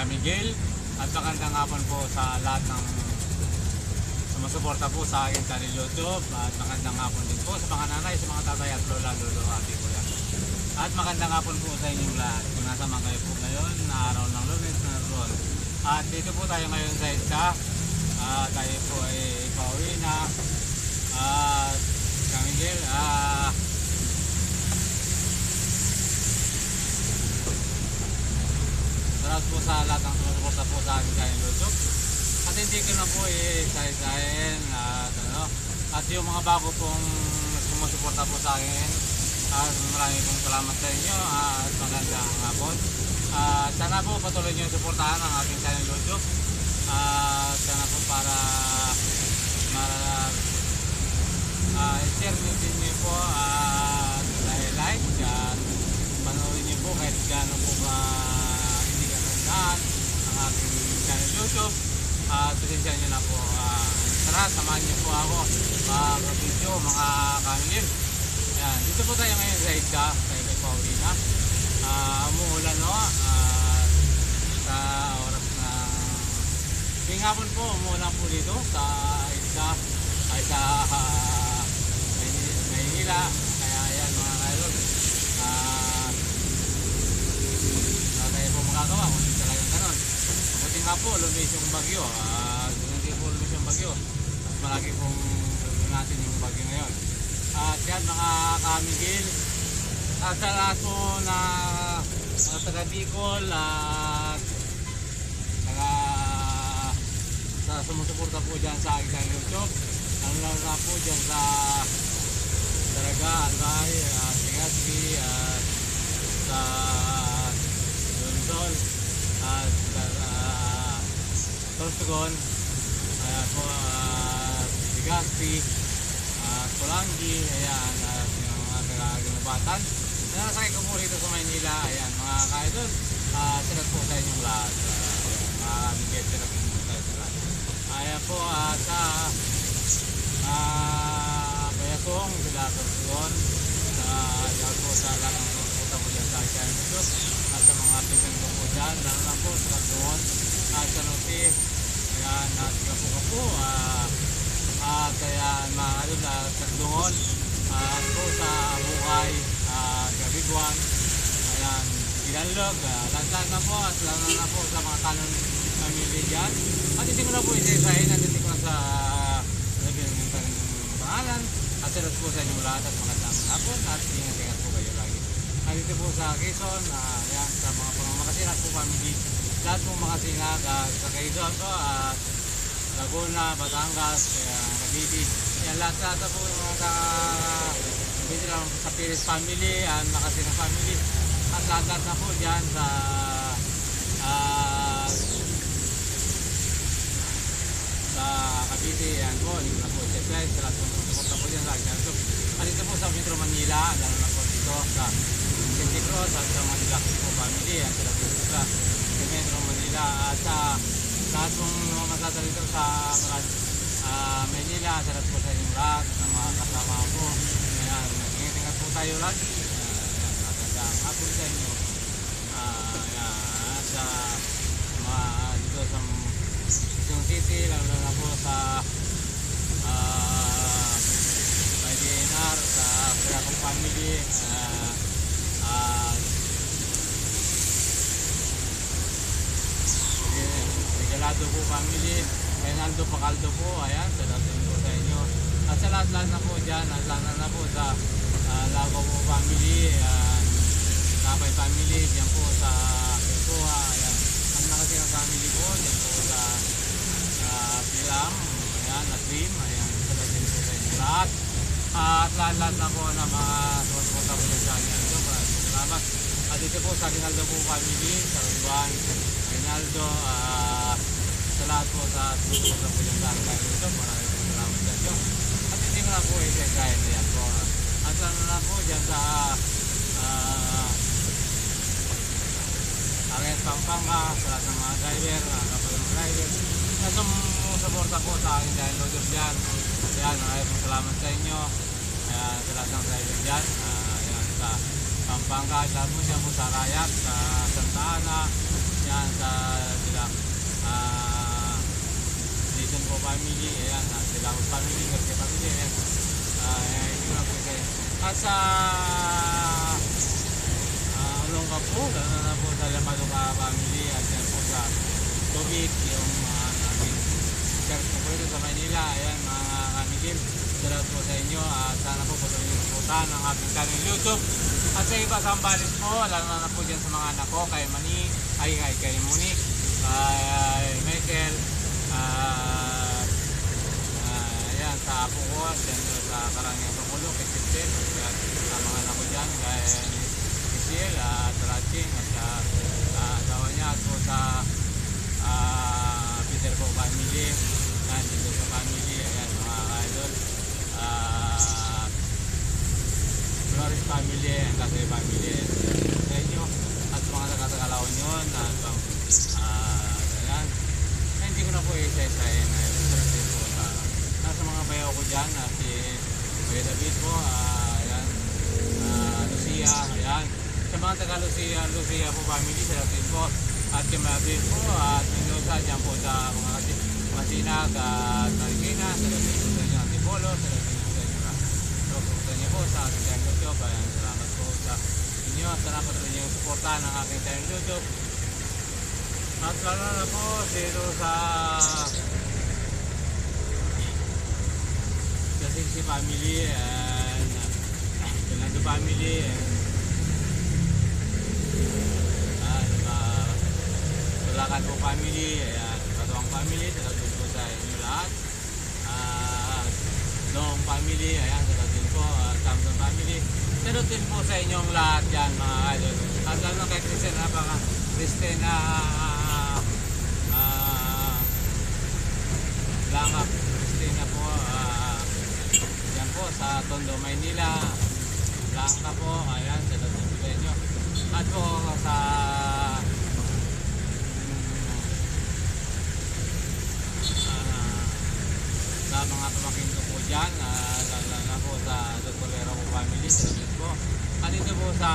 Miguel. At magandang hapon po sa lahat ng sumusuporta po sa akin sa YouTube. At magandang hapon din po sa mga nanay, sa mga tatay at lola, lolo, ate ko yan. At magandang hapon po sa inyong lahat. Kung nasa mga kayo po ngayon, na araw ng Lunes na ron. At dito po tayo ngayon sa EDSA. Tayo po ay pauwi na. At Miguel, salamat po sa lahat ng sumusuporta po sa akin sa YouTube. At hindi ko na po isa-isahin at yung mga bago pong sumusuporta po sa akin, maraming pong salamat sa inyo at magandang hapon. Sana po patuloy nyo suportahan ang aking channel YouTube. Sana po para share nyo din nyo po at like at panoorin nyo po kahit gano'n po ba hindi katandaan ang aking channel YouTube. Pasensya nyo na po. Tara, samahan nyo po ako mag-video mga kamilin. Ayan, dito po tayo ngayon sa EDSA, tayo kay Paulina. Umuulan no, sa oras na hapon po, umuulan po dito sa EDSA ay sa Maynila. Kaya ayan mga kailon, tayo po magagawa kung hindi talagang ganon. Buti nga po, lumis yung bagyo. Hindi po lumis yung bagyo. Mas malaki pong gagawin natin yung bagyo ngayon. At yan mga kamigil, sa lahat po na taga Bicol at sa sumusuporta po dyan sa aking channel YouTube, lalo na po dyan sa Daraga, Albay, Tigaspi, at sa Lonsol, at Tortugon, ayan po, Tigaspi, Pulangi, ayan, yung mga taga-Ginubatan. Nasakay ko po rito sa Maynila, ayan, mga kaidol, salat po sa inyong lahat. Mga amigay, salat po sa inyong lahat. Ayan po, sa Bayasong, sila Tortugon, ayan po sa lahat ng pupunta po dyan sa akin dito, at sa mga pinsan ko po dyan, lalo na po sa Tortugon, at sa Nuti, ayan, at Kapu-Kapu, at ayan mga kalod sa Dungon, at po sa Bukay, Gabiguan, ayan, Ilanlog, lahat na po at lalo na po sa mga kanon family dyan. At hindi ko na po isa-isahin at hindi ko na sa lagyan ng pangalan. At salat po sa inyong lahat at magandang hapon at ingat-ingat po kayo lagi. At dito po sa Quezon, ayan, sa mga pamamakasinag po family, lahat po makasinag sa Quezon po at Laguna, Batangas, Cavite, yan lahat po yung mga hindi lang sa Pires family, Makasinang family, at lahat na po dyan sa Cavite, yan po, hindi na po exercise, sa lahat po suporta po dyan sa akin. At dito po sa Metro Manila, lalo na po dito sa Santa Cruz, at sa Manila po family, yan sila po sa Metro Manila, at sa lahat pong masasal dito sa Maynila, salat po sa inyong lahat, sa mga kasama po. Ayan, ingat-ingat po tayo lagi. Magandang hapon sa inyo. Ayan, sa mga dito sa Quezon City, lalo na po sa PDNR, sa Piracong family, Regalado po family, Reynaldo Pacaldo po, ayan, salamat po sa inyo. At sa lahat na po dyan, at lahat na po sa Lago po family, Kapay family, dyan po sa Quezua, ayan, ang Makasinang family po, dyan po sa Pilam, ayan, at Rim, ayan, salamat po sa inyo lahat. At lahat na po na mga sumusuporta po dyan sa akin, maraming salamat. At dito po sa Reynaldo po family, sa Ruban, Reynaldo, sa lahat po sa sumusuporta po dyan sa akin dito, maraming salamat sa inyo. At hindi mo na po isa-isahin na yan po. At lalo na po dyan sa Arias Pampanga, sa lahat ng mga driver, kapag ng driver, na sumusuporta po sa akin dahil loader dyan. Ayan, maraming salamat sa inyo. Sa lahat ng driver dyan. Ayan, sa Pampanga, lahat mo dyan po sa Rayat, sa Santa Ana, yan sa sila Dizon po family, ayan, sila ko family, Garcia family, ayan. Yun lang po kayo. At sa Olongga po, gano'n na po sa Lamaluca family, at yan po sa Tubig, yung aming church po ito sa Manila, ayan mga kamigil. Salamat po sa inyo, at sana po patuloy yung suportahan ng aking channel YouTube. At sa iba sa Ambalis po, lalo na po dyan sa mga anak ko, kay kay Monique, kay Michael, ayan, sa apo ko, dyan sa Karangyang Pakulo, kay Cecil, at sa mga anak ko dyan, kay Cecil, at Raching, at sa asawa niya, at po sa Peter po family, yan, dito sa family, ayan, mga idol, Flores family, ang Kasay family, sa inyo, at mga taga-Tagalaon yun, at ayan, hindi ko na po isa-isahin, nasa mga bayaw ko dyan, si Kuya David po, ayan, Lucia, ayan, sa mga taga-Lucia po family, sa Latin po, at kay Mabel po, at Mendoza, dyan po sa mga Masinag, at Marikina, sa Latin po sa inyo, Antipolo, sa Latin po sa inyo, sa inyo po, sa aking channel YouTube, ayan, salamat po sa inyo, at salamat rin yung suportahan ng aking channel YouTube, at lalo na po, dito sa si family, and Fernando family, Tulakan po family, ayan, Katuang family, salamat po sa inyo lahat, Dong family, ayan, salamat din po, Samson family, salamat din po sa inyong lahat dyan mga idol, at lalo na kay Christina Langap, Christina po, yan po sa Tondo, Maynila, Blanca po, ayan, salamat po sa inyo, at po sa mga pamangkin ko po dyan, lalo na po sa Doctorero po family, salamat po, at dito po sa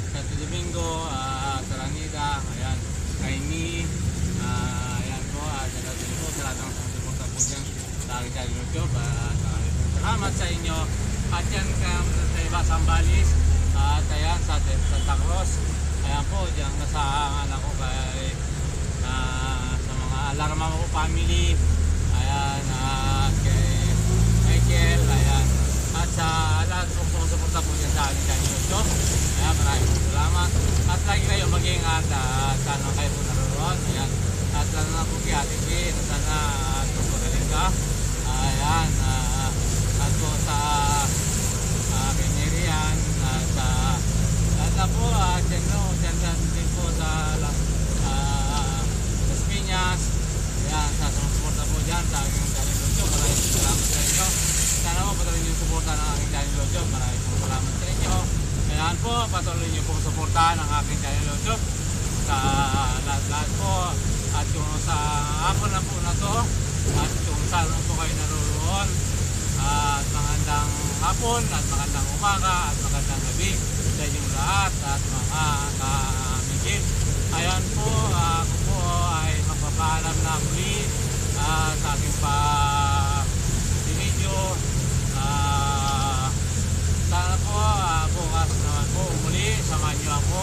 Santo Domingo, Taranida, ayan, Kaini, ayan po, salamat po sa lahat ng sumusuporta po dyan sa aking channel YouTube, salamat sa inyo, at yan sa iba sa Ambalis, at ayan sa Santa Cruz, ayan po, dyan sa anak ko kay sa mga Alarma ko family, ayan, kay Michael, ayan, at sa lahat po sumusuporta po dyan sa aking channel YouTube, ayan, maraming salamat, at lagi kayo mag-iingat, at sana kayo po naroon, ayan, at lalo na po kay Ate Kim, sana magaling ka, ayan, at po sa kay Miriam, at lahat na po, dyan din po sa Las Piñas, ayan, sa sumusuporta po dyan sa aking channel YouTube, maraming salamat sa inyo, sana po patuloy yung suporta ng aking channel YouTube, maraming salamat sa inyo, ayan po, patuloy nyo pong suportahan ang aking channel YouTube sa lahat po, at kung sa hapon na po na to, at kung saan po kayo naroon, at magandang hapon, at magandang umaga, at magandang gabi sa inyong lahat, at mga kamigil. Ayan po, ako po ay magpapaalam na muli sa aking video. Sana po bukas naman po muli, samahan nyo ako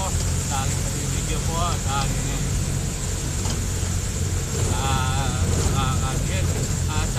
sa aking video po, sa aking kakagil, at